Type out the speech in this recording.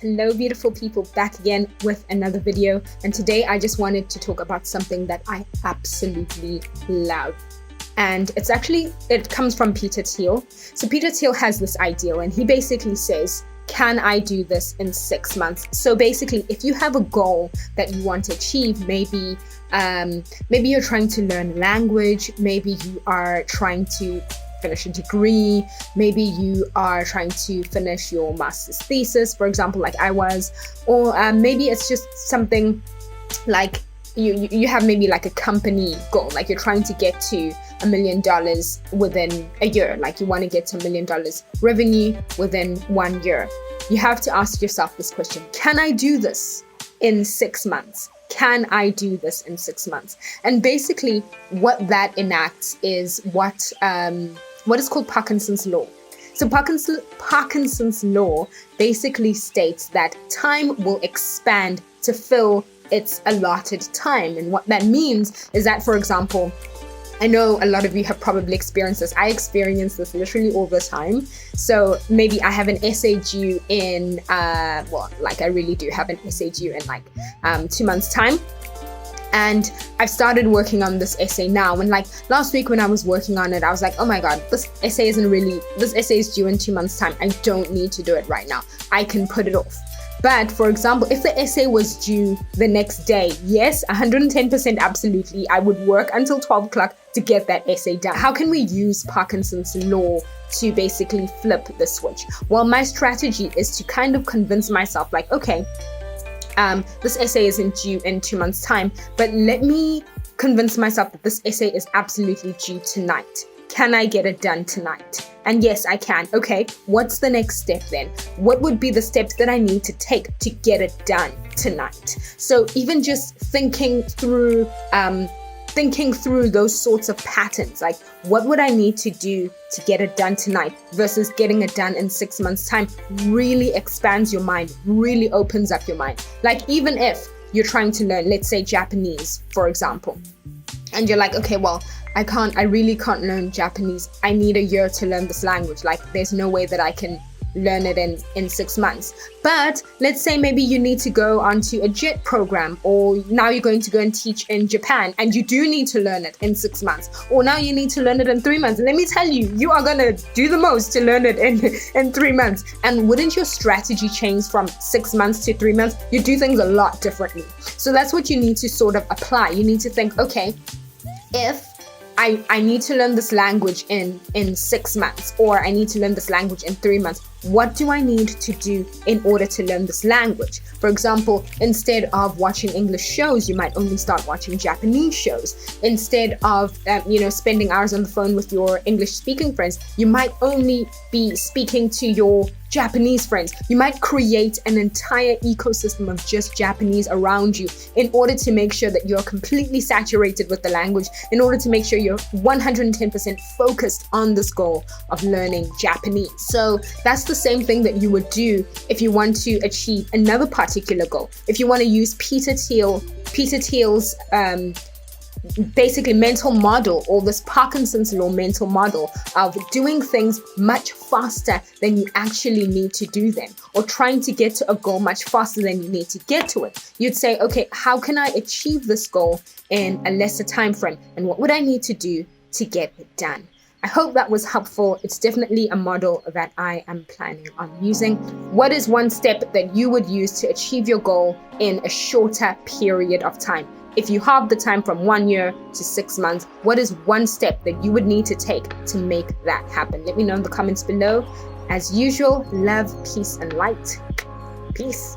Hello beautiful people, back again with another video, and today I just wanted to talk about something that I absolutely love. And it comes from Peter Thiel. So Peter Thiel has this ideal, and he basically says, can I do this in 6 months? So basically, if you have a goal that you want to achieve, maybe you're trying to learn language, maybe you are trying to finish a degree, maybe you are trying to finish your master's thesis, for example, like I was, or maybe it's just something like you have maybe like a company goal, like you're trying to get to $1 million within a year, like you want to get to $1 million revenue within 1 year. You have to ask yourself this question: can I do this in 6 months? Can I do this in 6 months? And basically what that enacts is what is called Parkinson's law. So Parkinson's law basically states that time will expand to fill its allotted time. And what that means is that, for example, I know a lot of you have probably experienced this. I experience this literally all the time. So maybe I have an essay due in, I really do have an essay due in 2 months time. And I've started working on this essay now. And like last week when I was working on it, I was like, oh my God, this essay is due in 2 months time. I don't need to do it right now. I can put it off. But for example, if the essay was due the next day, yes, 110% absolutely, I would work until 12 o'clock to get that essay done. How can we use Parkinson's law to basically flip the switch? Well, my strategy is to kind of convince myself like, okay, this essay isn't due in 2 months time, but let me convince myself that this essay is absolutely due tonight. Can I get it done tonight? And yes, I can. Okay, what's the next step then? What would be the steps that I need to take to get it done tonight? So even just thinking through those sorts of patterns, like what would I need to do to get it done tonight versus getting it done in 6 months time, really expands your mind, really opens up your mind. Like even if you're trying to learn, let's say Japanese, for example, and you're like, okay, well, I really can't learn Japanese. I need a year to learn this language. Like there's no way that I can learn it in 6 months. But let's say maybe you need to go onto a JET program, or now you're going to go and teach in Japan and you do need to learn it in 6 months, or now you need to learn it in 3 months. And let me tell you, you are going to do the most to learn it in 3 months. And wouldn't your strategy change from 6 months to 3 months? You do things a lot differently. So that's what you need to sort of apply. You need to think, okay, if I need to learn this language in 6 months, or I need to learn this language in 3 months, what do I need to do in order to learn this language? For example, instead of watching English shows, you might only start watching Japanese shows. Instead of spending hours on the phone with your English speaking friends, you might only be speaking to your Japanese friends. You might create an entire ecosystem of just Japanese around you in order to make sure that you're completely saturated with the language, in order to make sure you're 110% focused on this goal of learning Japanese. So that's the same thing that you would do if you want to achieve another particular goal. If you want to use Peter Thiel's basically mental model, or this Parkinson's law mental model of doing things much faster than you actually need to do them, or trying to get to a goal much faster than you need to get to it. You'd say, okay, how can I achieve this goal in a lesser time frame? And what would I need to do to get it done? I hope that was helpful. It's definitely a model that I am planning on using. What is one step that you would use to achieve your goal in a shorter period of time? If you have the time from 1 year to 6 months, what is one step that you would need to take to make that happen? Let me know in the comments below. As usual, love, peace, and light. Peace.